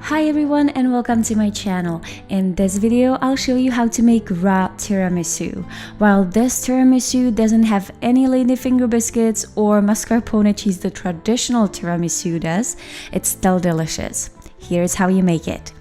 Hi everyone and welcome to my channel. In this video, I'll show you how to make raw tiramisu. While this tiramisu doesn't have any ladyfinger biscuits or mascarpone cheese the traditional tiramisu does, it's still delicious. Here's how you make it.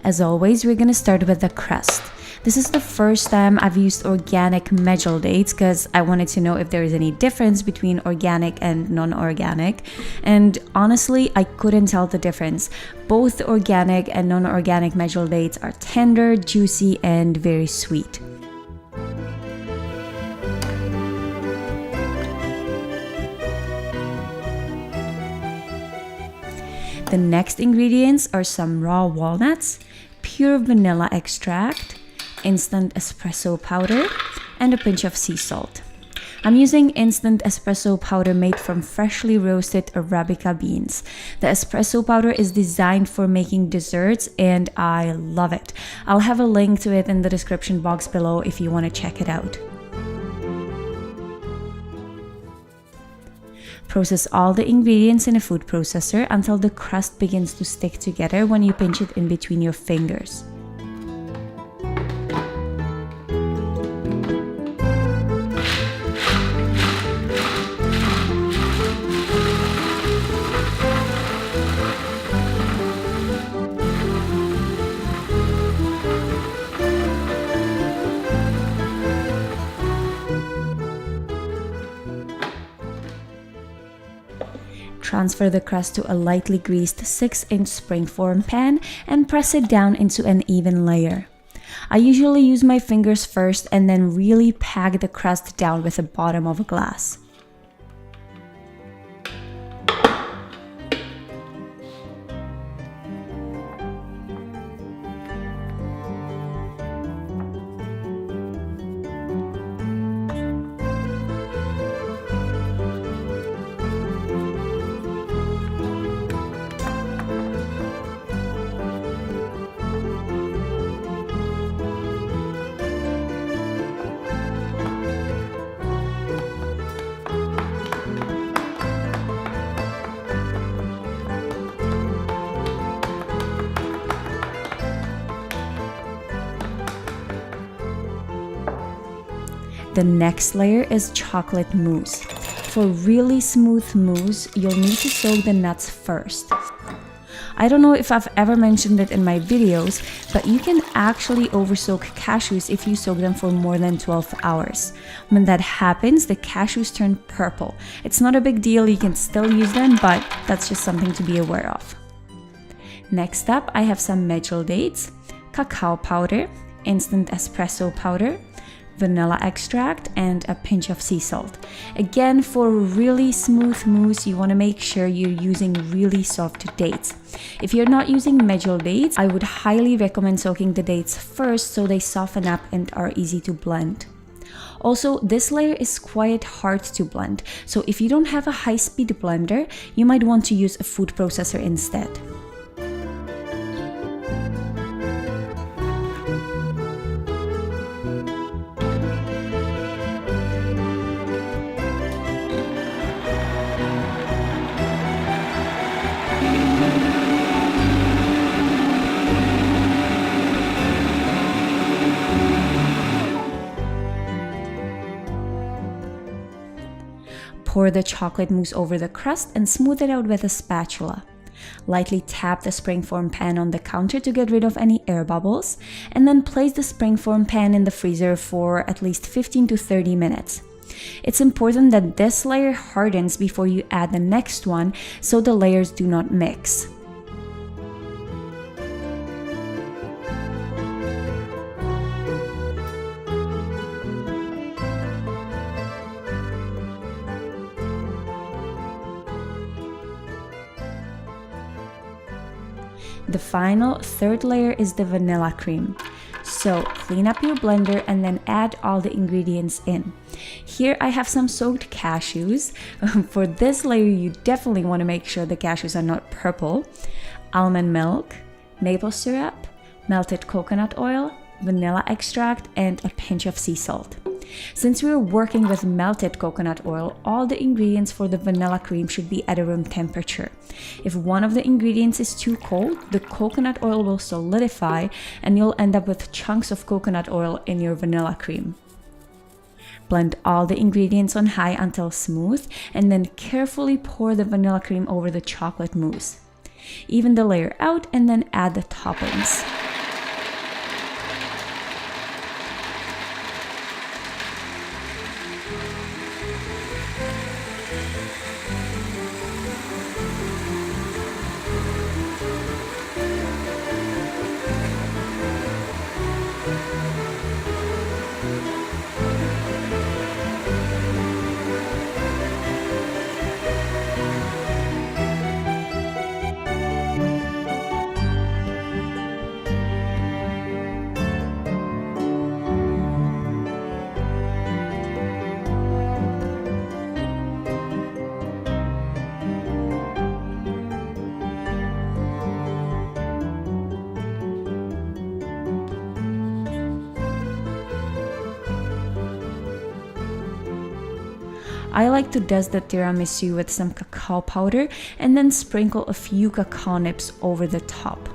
As always, we're gonna start with the crust. This is the first time I've used organic medjool dates because I wanted to know if there is any difference between organic and non-organic. And honestly, I couldn't tell the difference. Both organic and non-organic medjool dates are tender, juicy, and very sweet. The next ingredients are some raw walnuts, pure vanilla extract, instant espresso powder, and a pinch of sea salt. I'm using instant espresso powder made from freshly roasted Arabica beans. The espresso powder is designed for making desserts and I love it. I'll have a link to it in the description box below if you want to check it out. Process all the ingredients in a food processor until the crust begins to stick together when you pinch it in between your fingers. Transfer the crust to a lightly greased 6-inch springform pan and press it down into an even layer. I usually use my fingers first and then really pack the crust down with the bottom of a glass. The next layer is chocolate mousse. For really smooth mousse, you'll need to soak the nuts first. I don't know if I've ever mentioned it in my videos, but you can actually oversoak cashews if you soak them for more than 12 hours. When that happens, the cashews turn purple. It's not a big deal, you can still use them, but that's just something to be aware of. Next up, I have some medjool dates, cacao powder, instant espresso powder, vanilla extract, and a pinch of sea salt. Again, for really smooth mousse, you want to make sure you're using really soft dates. If you're not using medjool dates, I would highly recommend soaking the dates first so they soften up and are easy to blend. Also, this layer is quite hard to blend, so if you don't have a high-speed blender, you might want to use a food processor instead. Pour the chocolate mousse over the crust and smooth it out with a spatula. Lightly tap the springform pan on the counter to get rid of any air bubbles, and then place the springform pan in the freezer for at least 15 to 30 minutes. It's important that this layer hardens before you add the next one so the layers do not mix. The final third layer is the vanilla cream. So clean up your blender and then add all the ingredients in. Here I have some soaked cashews. For this layer, you definitely want to make sure the cashews are not purple. Almond milk, maple syrup, melted coconut oil, vanilla extract, and a pinch of sea salt. Since we're working with melted coconut oil, all the ingredients for the vanilla cream should be at a room temperature. If one of the ingredients is too cold, the coconut oil will solidify and you'll end up with chunks of coconut oil in your vanilla cream. Blend all the ingredients on high until smooth, and then carefully pour the vanilla cream over the chocolate mousse. Even the layer out and then add the toppings. I like to dust the tiramisu with some cacao powder and then sprinkle a few cacao nibs over the top.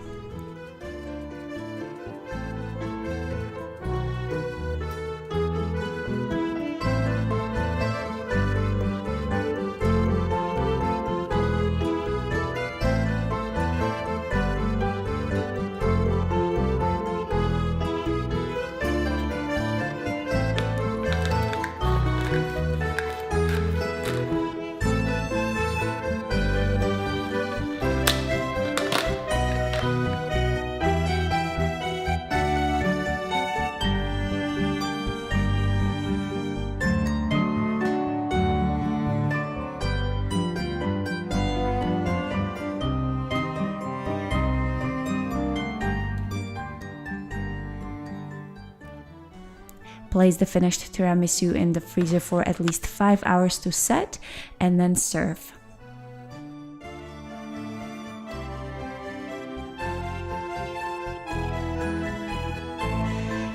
Place the finished tiramisu in the freezer for at least 5 hours to set, and then serve.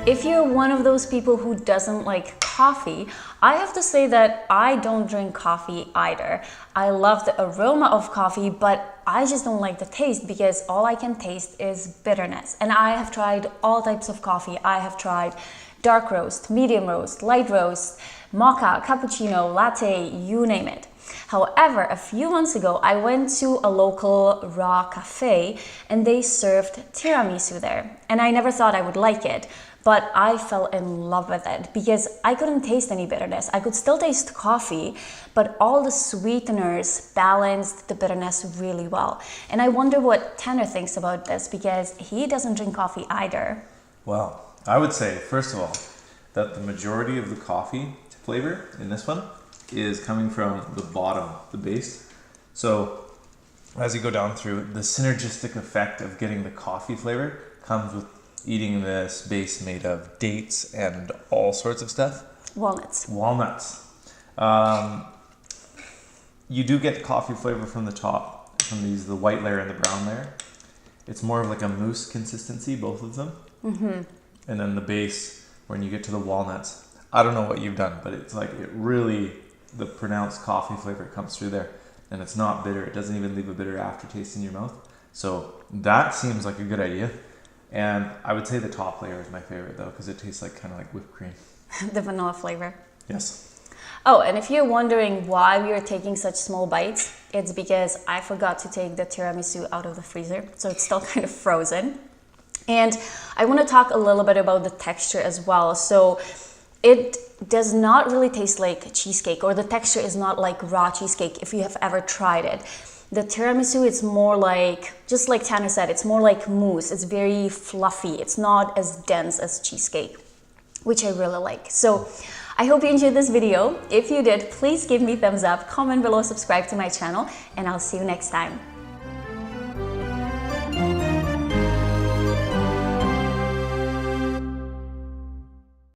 If you're one of those people who doesn't like coffee, I have to say that I don't drink coffee either. I love the aroma of coffee, but I just don't like the taste because all I can taste is bitterness. And I have tried all types of coffee. I have tried dark roast, medium roast, light roast, mocha, cappuccino, latte, you name it. However, a few months ago, I went to a local raw cafe and they served tiramisu there. And I never thought I would like it, but I fell in love with it because I couldn't taste any bitterness. I could still taste coffee, but all the sweeteners balanced the bitterness really well. And I wonder what Tanner thinks about this because he doesn't drink coffee either. Well, I would say, first of all, that the majority of the coffee flavor in this one is coming from the bottom, the base. So as you go down through, the synergistic effect of getting the coffee flavor comes with eating this base made of dates and all sorts of stuff. Walnuts. You do get the coffee flavor from the top, from the white layer and the brown layer. It's more of like a mousse consistency, both of them. Mm-hmm. And then the base, when you get to the walnuts, I don't know what you've done, but it's like the pronounced coffee flavor comes through there. And it's not bitter. It doesn't even leave a bitter aftertaste in your mouth. So that seems like a good idea. And I would say the top layer is my favorite though, because it tastes like kind of like whipped cream. The vanilla flavor. Yes. Oh, and if you're wondering why we are taking such small bites, it's because I forgot to take the tiramisu out of the freezer. So it's still kind of frozen. And I want to talk a little bit about the texture as well. So it does not really taste like cheesecake, or the texture is not like raw cheesecake if you have ever tried it. The tiramisu, it's more like, just like Tanner said, it's more like mousse. It's very fluffy. It's not as dense as cheesecake, which I really like. So I hope you enjoyed this video. If you did, please give me a thumbs up, comment below, subscribe to my channel, and I'll see you next time.